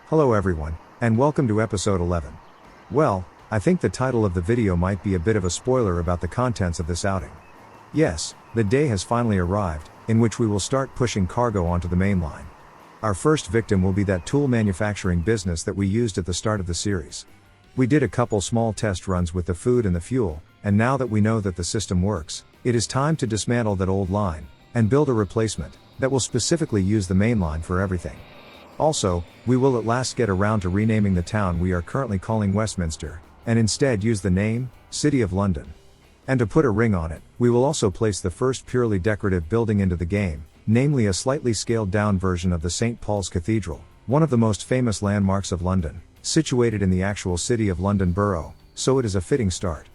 Hello everyone, and welcome to episode 11. Well, I think the title of the video might be a bit of a spoiler about the contents of this outing. Yes, the day has finally arrived, in which we will start pushing cargo onto the main line. Our first victim will be that tool manufacturing business that we used at the start of the series. We did a couple small test runs with the food and the fuel, and now that we know that the system works, it is time to dismantle that old line, and build a replacement, that will specifically use the main line for everything. Also, we will at last get around to renaming the town we are currently calling Westminster, and instead use the name, City of London. And to put a ring on it, we will also place the first purely decorative building into the game, namely a slightly scaled down version of the St. Paul's Cathedral, one of the most famous landmarks of London, situated in the actual City of London borough, so it is a fitting start.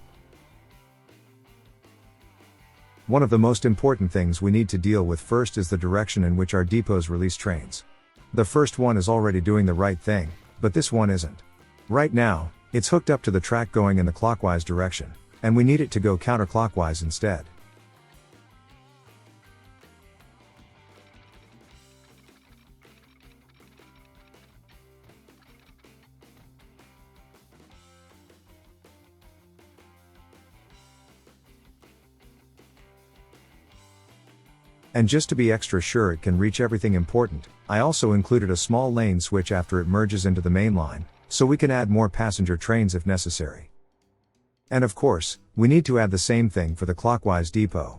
One of the most important things we need to deal with first is the direction in which our depots release trains. The first one is already doing the right thing, but this one isn't. Right now, it's hooked up to the track going in the clockwise direction, and we need it to go counterclockwise instead. And just to be extra sure it can reach everything important, I also included a small lane switch after it merges into the main line, so we can add more passenger trains if necessary. And of course, we need to add the same thing for the clockwise depot.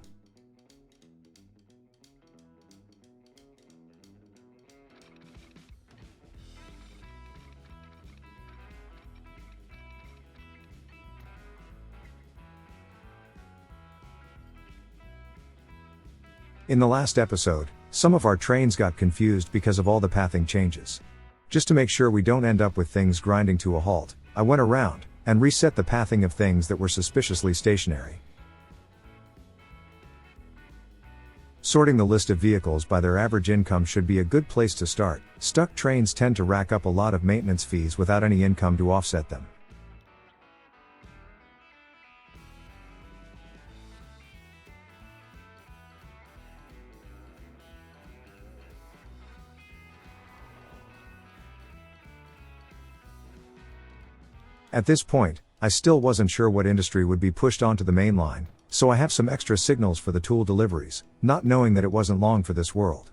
In the last episode, some of our trains got confused because of all the pathing changes. Just to make sure we don't end up with things grinding to a halt, I went around and reset the pathing of things that were suspiciously stationary. Sorting the list of vehicles by their average income should be a good place to start. Stuck trains tend to rack up a lot of maintenance fees without any income to offset them. At this point, I still wasn't sure what industry would be pushed onto the main line, so I have some extra signals for the tool deliveries, not knowing that it wasn't long for this world.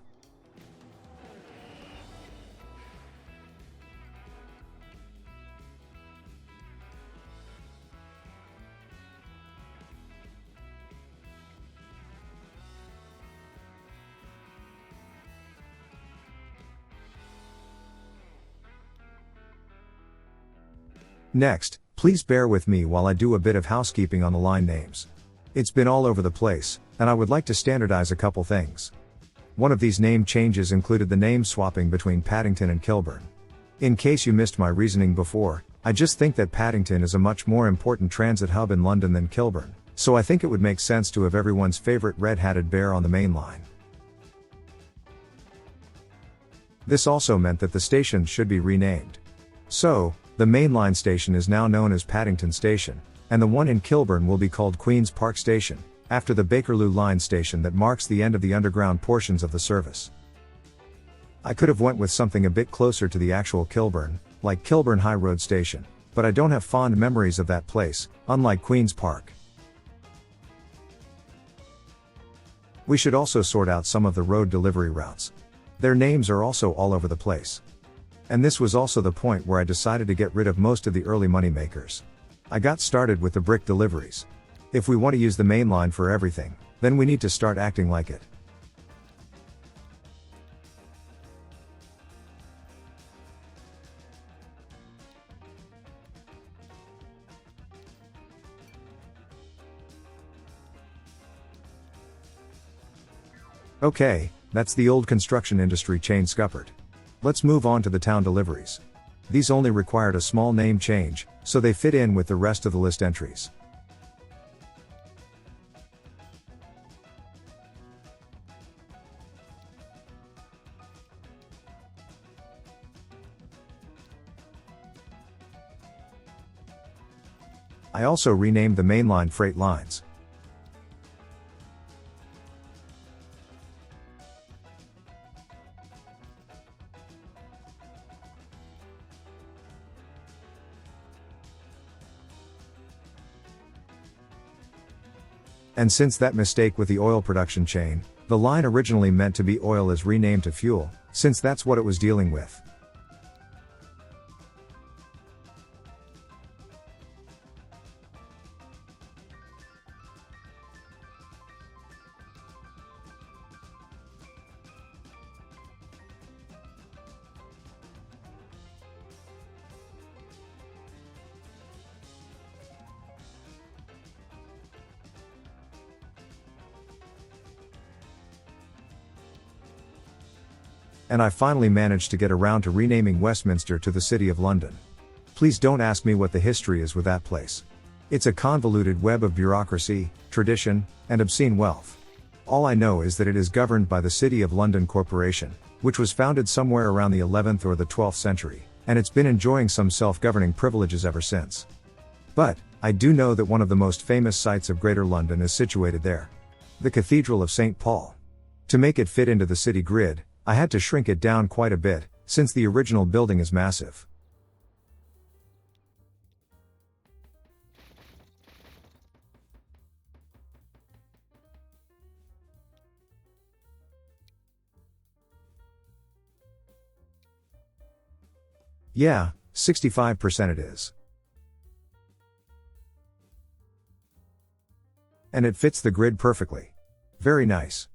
Next, please bear with me while I do a bit of housekeeping on the line names. It's been all over the place, and I would like to standardize a couple things. One of these name changes included the name swapping between Paddington and Kilburn. In case you missed my reasoning before, I just think that Paddington is a much more important transit hub in London than Kilburn, so I think it would make sense to have everyone's favorite red-hatted bear on the main line. This also meant that the stations should be renamed. So, the mainline station is now known as Paddington Station, and the one in Kilburn will be called Queen's Park Station, after the Bakerloo Line station that marks the end of the underground portions of the service. I could have went with something a bit closer to the actual Kilburn, like Kilburn High Road Station, but I don't have fond memories of that place, unlike Queen's Park. We should also sort out some of the road delivery routes. Their names are also all over the place. And this was also the point where I decided to get rid of most of the early money makers. I got started with the brick deliveries. If we want to use the main line for everything, then we need to start acting like it. Okay, that's the old construction industry chain scuppered. Let's move on to the town deliveries. These only required a small name change, so they fit in with the rest of the list entries. I also renamed the mainline freight lines. And since that mistake with the oil production chain, the line originally meant to be oil is renamed to fuel, since that's what it was dealing with. And I finally managed to get around to renaming Westminster to the City of London. Please don't ask me what the history is with that place. It's a convoluted web of bureaucracy, tradition, and obscene wealth. All I know is that it is governed by the City of London Corporation, which was founded somewhere around the 11th or the 12th century, and it's been enjoying some self-governing privileges ever since. But, I do know that one of the most famous sites of Greater London is situated there. The Cathedral of St. Paul. To make it fit into the city grid, I had to shrink it down quite a bit, since the original building is massive. Yeah, 65% it is. And it fits the grid perfectly. Very nice.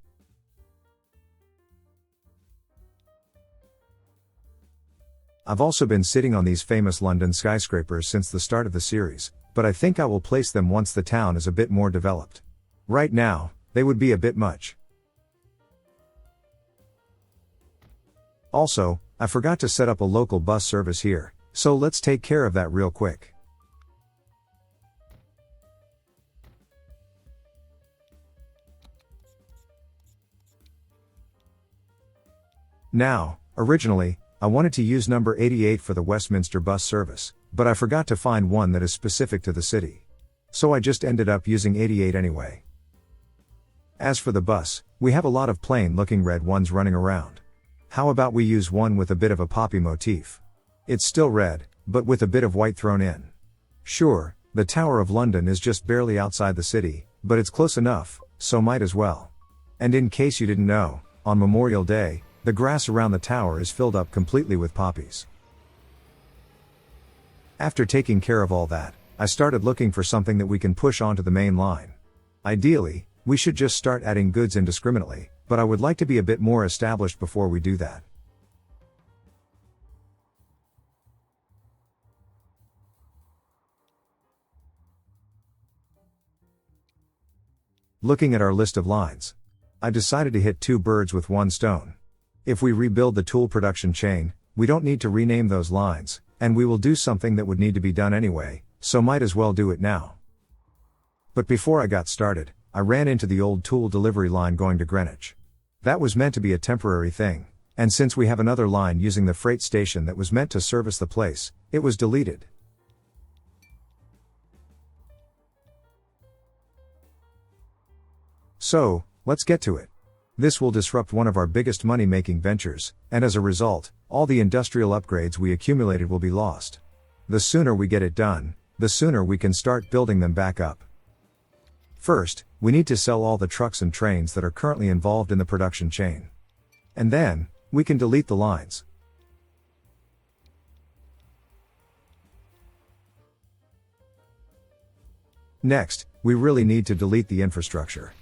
I've also been sitting on these famous London skyscrapers since the start of the series, but I think I will place them once the town is a bit more developed. Right now, they would be a bit much. Also, I forgot to set up a local bus service here, so let's take care of that real quick. Now, originally, I wanted to use number 88 for the Westminster bus service, but I forgot to find one that is specific to the city. So I just ended up using 88 anyway. As for the bus, we have a lot of plain looking red ones running around. How about we use one with a bit of a poppy motif? It's still red, but with a bit of white thrown in. Sure, the Tower of London is just barely outside the city, but it's close enough, so might as well. And in case you didn't know, on Memorial Day, the grass around the tower is filled up completely with poppies. After taking care of all that, I started looking for something that we can push onto the main line. Ideally, we should just start adding goods indiscriminately, but I would like to be a bit more established before we do that. Looking at our list of lines, I decided to hit two birds with one stone. If we rebuild the tool production chain, we don't need to rename those lines, and we will do something that would need to be done anyway, so might as well do it now. But before I got started, I ran into the old tool delivery line going to Greenwich. That was meant to be a temporary thing, and since we have another line using the freight station that was meant to service the place, it was deleted. So, let's get to it. This will disrupt one of our biggest money-making ventures, and as a result, all the industrial upgrades we accumulated will be lost. The sooner we get it done, the sooner we can start building them back up. First, we need to sell all the trucks and trains that are currently involved in the production chain. And then, we can delete the lines. Next, we really need to delete the infrastructure.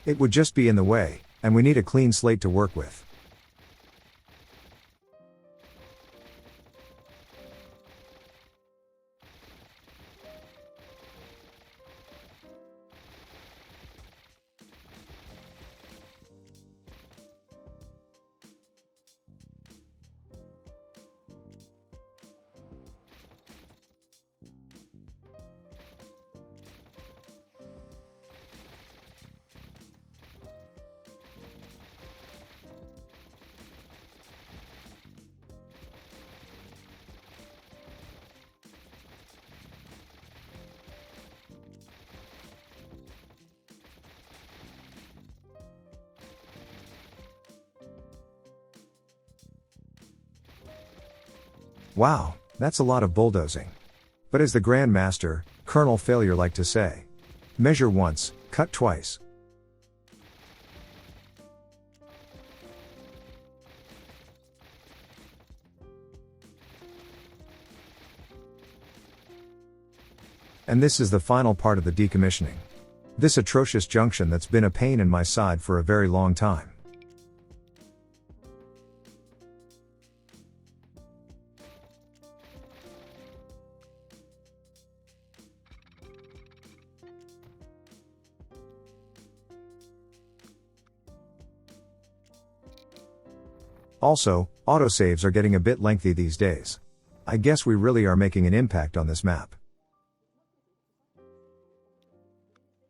It would just be in the way, and we need a clean slate to work with. Wow, that's a lot of bulldozing. But as the Grand Master, Colonel Failure like to say, measure once, Cut twice. And this is the final part of the decommissioning. This atrocious junction that's been a pain in my side for a very long time. Also, autosaves are getting a bit lengthy these days. I guess we really are making an impact on this map.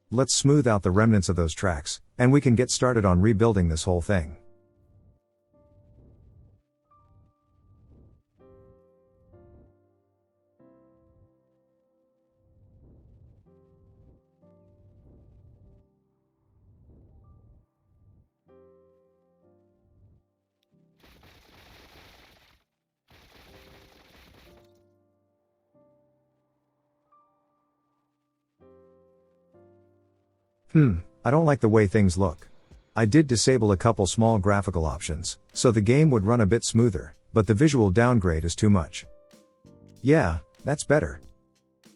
Let's smooth out the remnants of those tracks, and we can get started on rebuilding this whole thing. I don't like the way things look. I did disable a couple small graphical options, so the game would run a bit smoother, but the visual downgrade is too much. Yeah, that's better.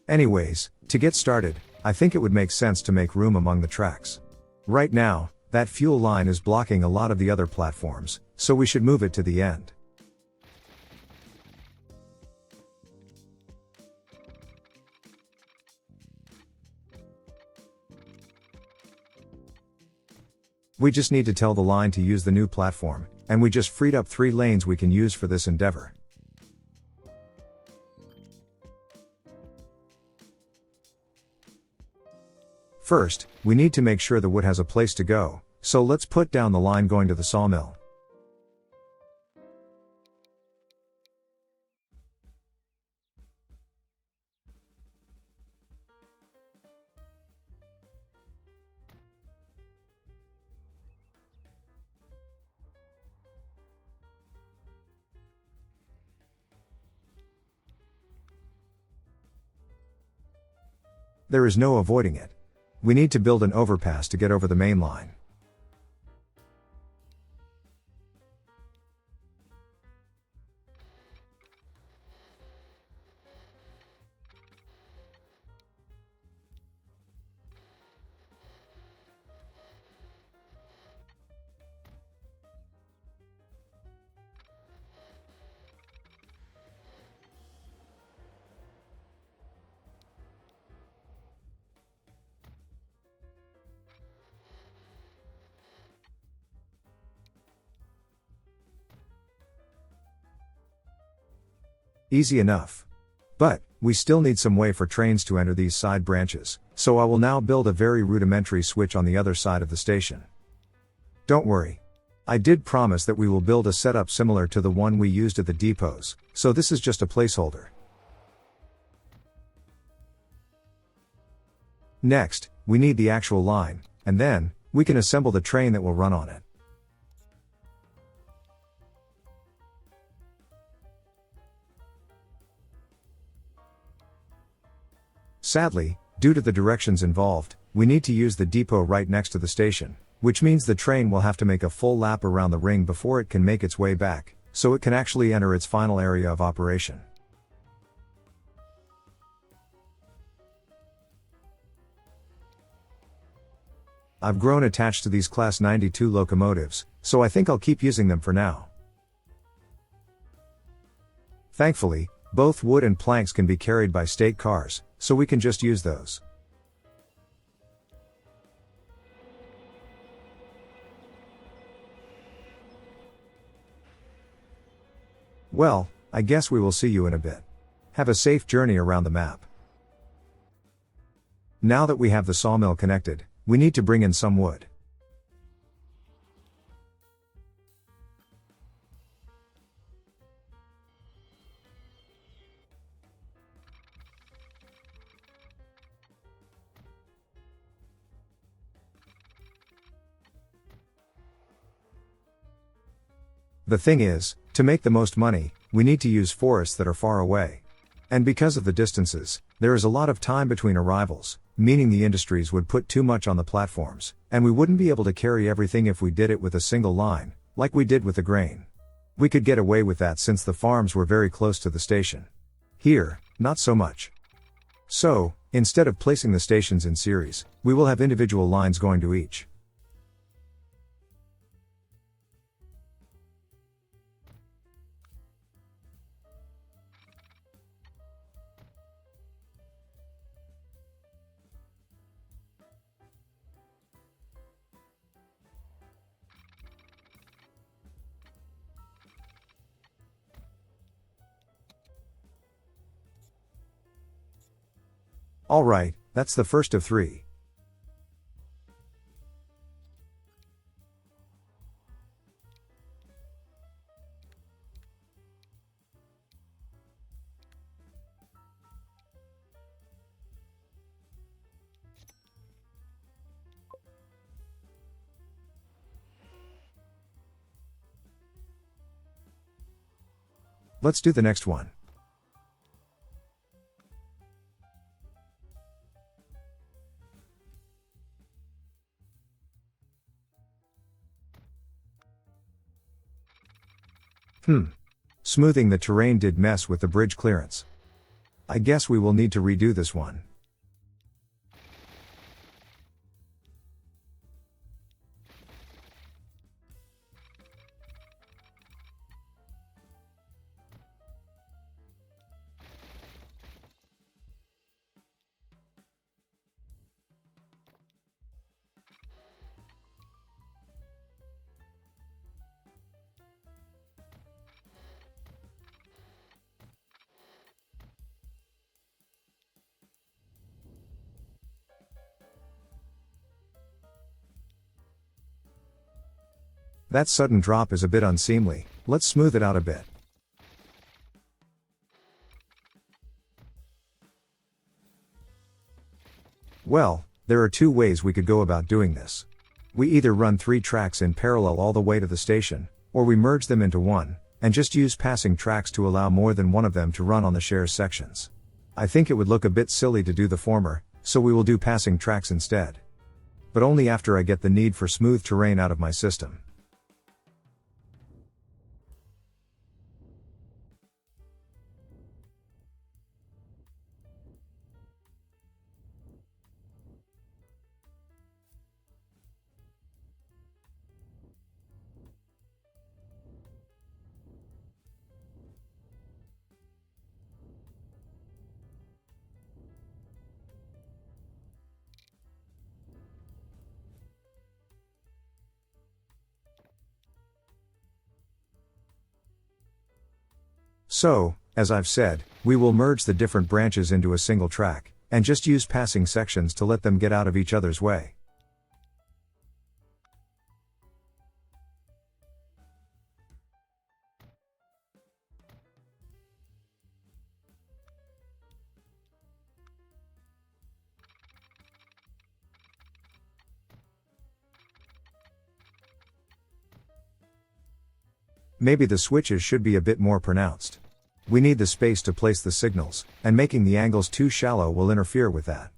Anyways, to get started, I think it would make sense to make room among the tracks. Right now, that fuel line is blocking a lot of the other platforms, so we should move it to the end. We just need to tell the line to use the new platform, and we just freed up 3 lanes we can use for this endeavor. First, we need to make sure the wood has a place to go, so let's put down the line going to the sawmill. There is no avoiding it. We need to build an overpass to get over the main line. Easy enough. But, we still need some way for trains to enter these side branches, so I will now build a very rudimentary switch on the other side of the station. Don't worry. I did promise that we will build a setup similar to the one we used at the depots, so this is just a placeholder. Next, we need the actual line, and then, we can assemble the train that will run on it. Sadly, due to the directions involved, we need to use the depot right next to the station, which means the train will have to make a full lap around the ring before it can make its way back, so it can actually enter its final area of operation. I've grown attached to these Class 92 locomotives, so I think I'll keep using them for now. Thankfully, both wood and planks can be carried by state cars, so we can just use those. Well, I guess we will see you in a bit. Have a safe journey around the map. Now that we have the sawmill connected, we need to bring in some wood. The thing is, to make the most money, we need to use forests that are far away. And because of the distances, there is a lot of time between arrivals, meaning the industries would put too much on the platforms, and we wouldn't be able to carry everything if we did it with a single line, like we did with the grain. We could get away with that since the farms were very close to the station. Here, not so much. So, instead of placing the stations in series, we will have individual lines going to each. Alright, that's the first of 3. Let's do the next one. Smoothing the terrain did mess with the bridge clearance. I guess we will need to redo this one. That sudden drop is a bit unseemly, let's smooth it out a bit. Well, there are 2 ways we could go about doing this. We either run 3 tracks in parallel all the way to the station, or we merge them into one, and just use passing tracks to allow more than one of them to run on the shares sections. I think it would look a bit silly to do the former, so we will do passing tracks instead. But only after I get the need for smooth terrain out of my system. So, as I've said, we will merge the different branches into a single track, and just use passing sections to let them get out of each other's way. Maybe the switches should be a bit more pronounced. We need the space to place the signals, and making the angles too shallow will interfere with that.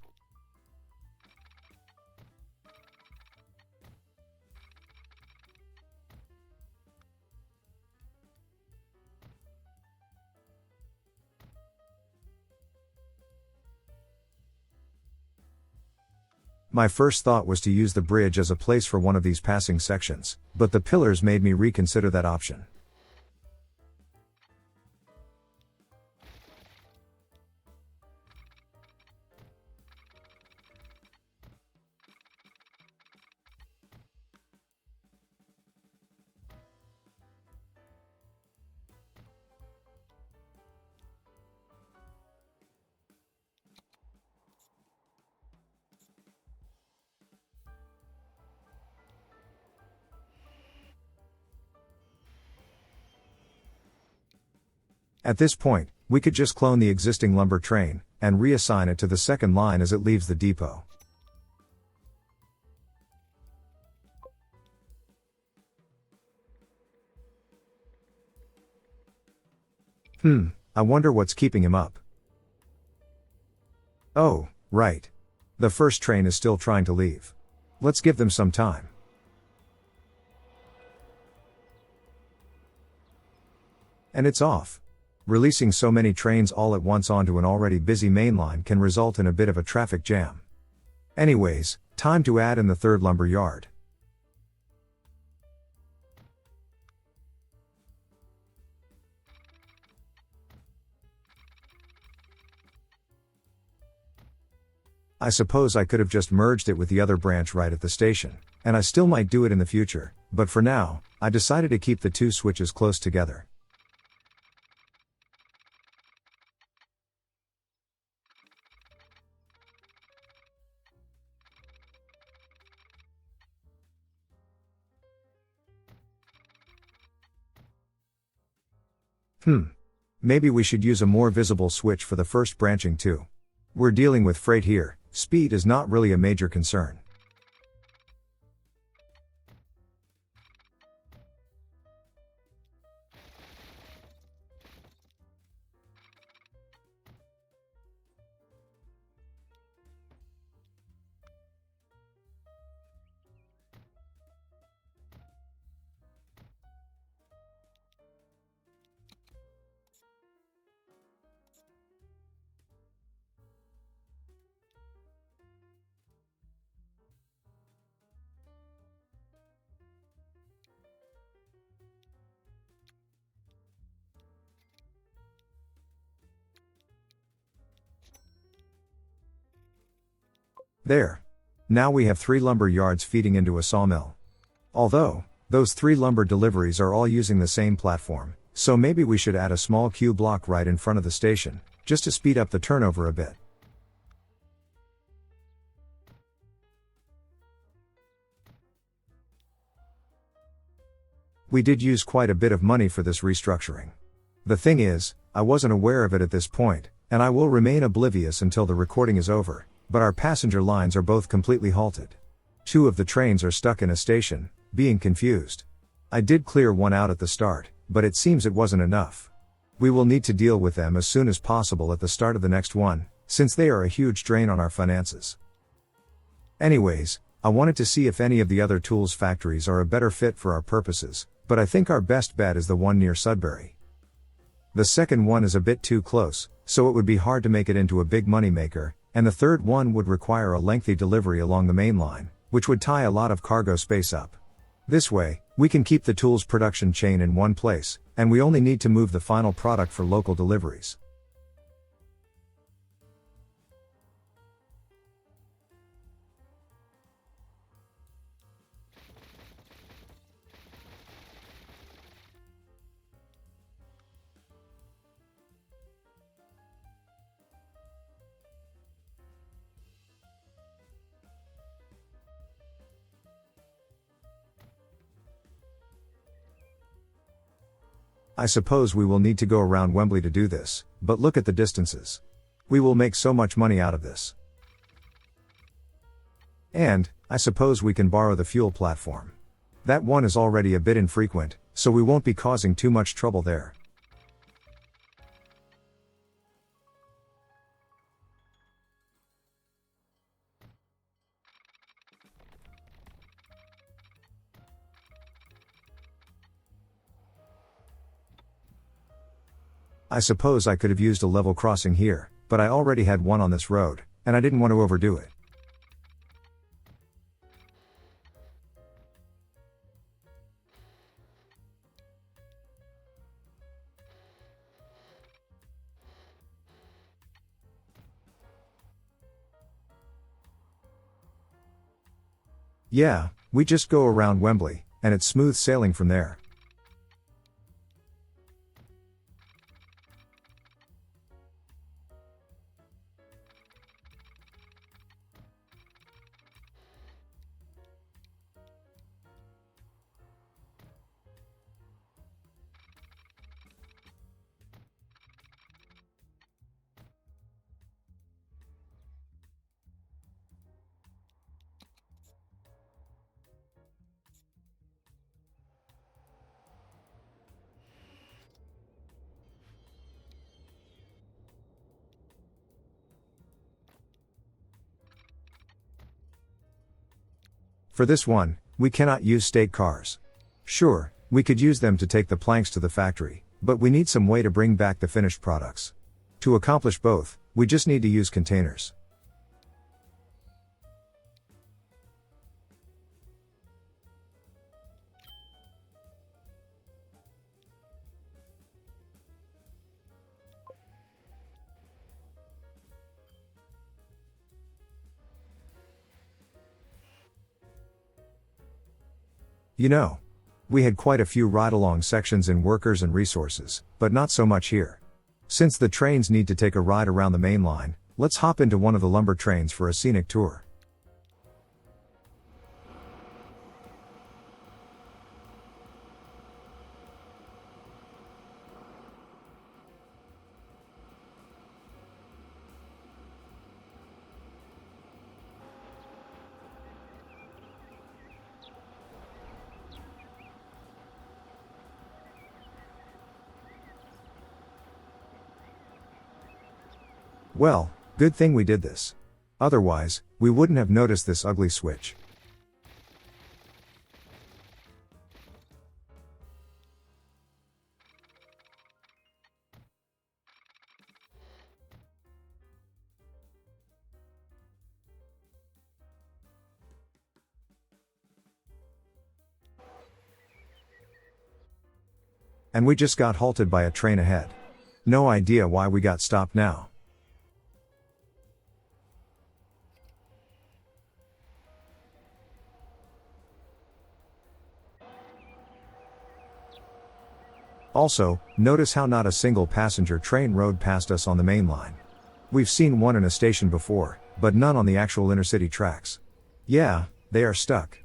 My first thought was to use the bridge as a place for one of these passing sections, but the pillars made me reconsider that option. At this point, we could just clone the existing lumber train, and reassign it to the second line as it leaves the depot. I wonder what's keeping him up. Oh, right. The first train is still trying to leave. Let's give them some time. And it's off. Releasing so many trains all at once onto an already busy mainline can result in a bit of a traffic jam. Anyways, time to add in the third lumber yard. I suppose I could have just merged it with the other branch right at the station, and I still might do it in the future, but for now, I decided to keep the two switches close together. Maybe we should use a more visible switch for the first branching too. We're dealing with freight here, speed is not really a major concern. There. Now we have 3 lumber yards feeding into a sawmill. Although, those 3 lumber deliveries are all using the same platform, so maybe we should add a small queue block right in front of the station, just to speed up the turnover a bit. We did use quite a bit of money for this restructuring. The thing is, I wasn't aware of it at this point, and I will remain oblivious until the recording is over, but our passenger lines are both completely halted. 2 of the trains are stuck in a station, being confused. I did clear one out at the start, but it seems it wasn't enough. We will need to deal with them as soon as possible at the start of the next one, since they are a huge drain on our finances. Anyways, I wanted to see if any of the other tools factories are a better fit for our purposes, but I think our best bet is the one near Sudbury. The second one is a bit too close, so it would be hard to make it into a big money maker, and the third one would require a lengthy delivery along the main line, which would tie a lot of cargo space up. This way, we can keep the tools production chain in one place, and we only need to move the final product for local deliveries. I suppose we will need to go around Wembley to do this, but look at the distances. We will make so much money out of this. And, I suppose we can borrow the fuel platform. That one is already a bit infrequent, so we won't be causing too much trouble there. I suppose I could have used a level crossing here, but I already had one on this road, and I didn't want to overdo it. Yeah, we just go around Wembley, and it's smooth sailing from there. For this one, we cannot use state cars. Sure, we could use them to take the planks to the factory, but we need some way to bring back the finished products. To accomplish both, we just need to use containers. You know, we had quite a few ride-along sections in Workers and Resources, but not so much here. Since the trains need to take a ride around the main line, let's hop into one of the lumber trains for a scenic tour. Well, good thing we did this. Otherwise, we wouldn't have noticed this ugly switch. And we just got halted by a train ahead. No idea why we got stopped now. Also, notice how not a single passenger train rode past us on the main line. We've seen one in a station before, but none on the actual intercity tracks. Yeah, they are stuck.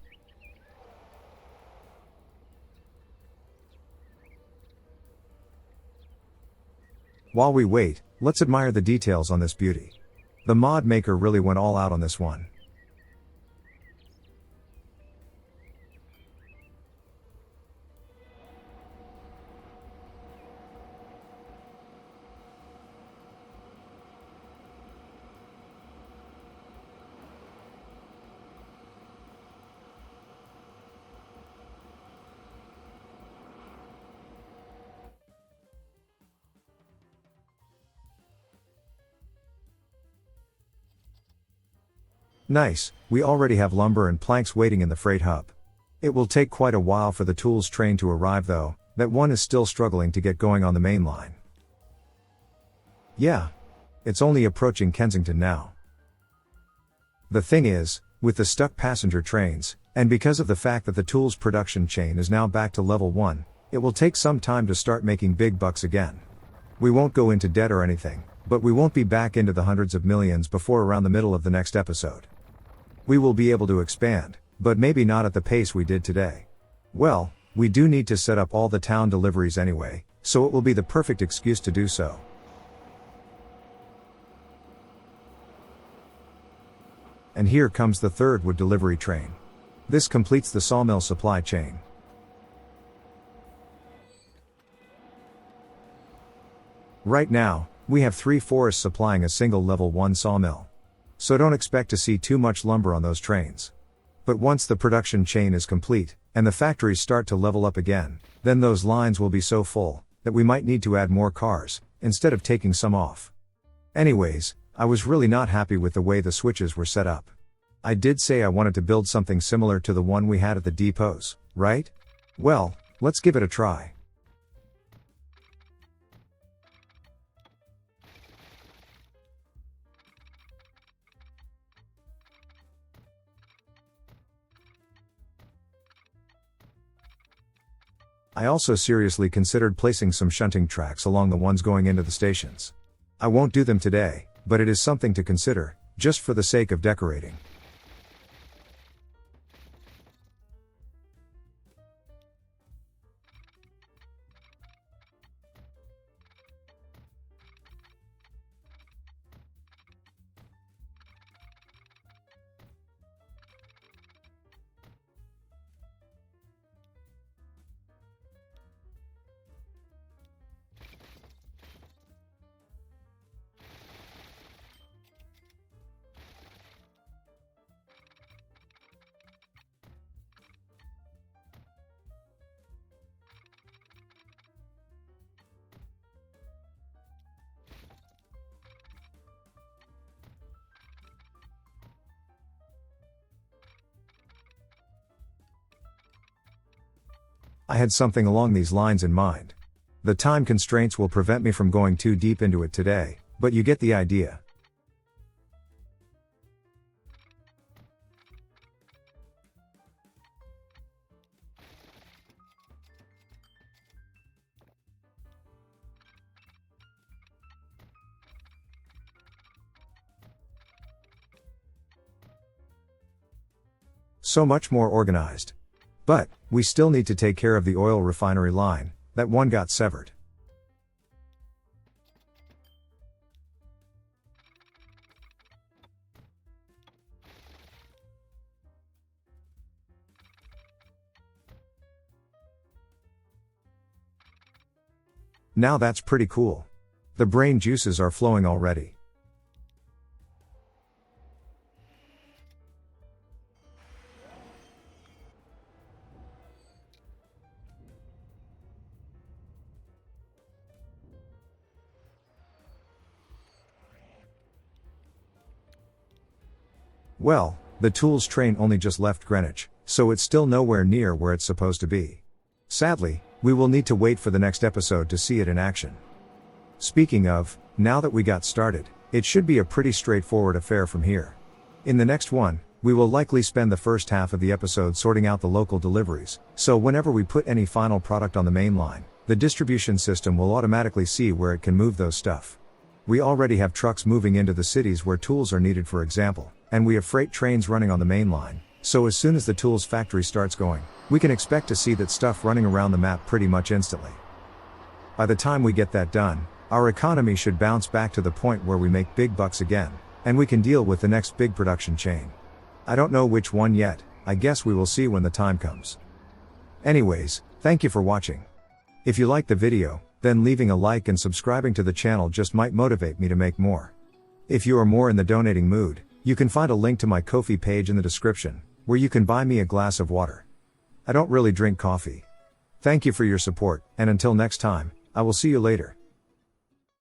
While we wait, let's admire the details on this beauty. The mod maker really went all out on this one. Nice, we already have lumber and planks waiting in the freight hub. It will take quite a while for the tools train to arrive though, that one is still struggling to get going on the main line. Yeah. It's only approaching Kensington now. The thing is, with the stuck passenger trains, and because of the fact that the tools production chain is now back to level 1, it will take some time to start making big bucks again. We won't go into debt or anything, but we won't be back into the hundreds of millions before around the middle of the next episode. We will be able to expand, but maybe not at the pace we did today. Well, we do need to set up all the town deliveries anyway, so it will be the perfect excuse to do so. And here comes the third wood delivery train. This completes the sawmill supply chain. Right now, we have 3 forests supplying a single level 1 sawmill. So don't expect to see too much lumber on those trains. But once the production chain is complete, and the factories start to level up again, then those lines will be so full, that we might need to add more cars, instead of taking some off. Anyways, I was really not happy with the way the switches were set up. I did say I wanted to build something similar to the one we had at the depots, right? Well, let's give it a try. I also seriously considered placing some shunting tracks along the ones going into the stations. I won't do them today, but it is something to consider, just for the sake of decorating. I had something along these lines in mind. The time constraints will prevent me from going too deep into it today, but you get the idea. So much more organized. But, we still need to take care of the oil refinery line, that one got severed. Now that's pretty cool. The brain juices are flowing already. Well, the tools train only just left Greenwich, so it's still nowhere near where it's supposed to be. Sadly, we will need to wait for the next episode to see it in action. Speaking of, now that we got started, it should be a pretty straightforward affair from here. In the next one, we will likely spend the first half of the episode sorting out the local deliveries, so whenever we put any final product on the main line, the distribution system will automatically see where it can move those stuff. We already have trucks moving into the cities where tools are needed, for example, and we have freight trains running on the main line, so as soon as the tools factory starts going, we can expect to see that stuff running around the map pretty much instantly. By the time we get that done, our economy should bounce back to the point where we make big bucks again, and we can deal with the next big production chain. I don't know which one yet, I guess we will see when the time comes. Anyways, thank you for watching. If you liked the video, then leaving a like and subscribing to the channel just might motivate me to make more. If you are more in the donating mood, you can find a link to my Ko-fi page in the description, where you can buy me a glass of water. I don't really drink coffee. Thank you for your support, and until next time, I will see you later.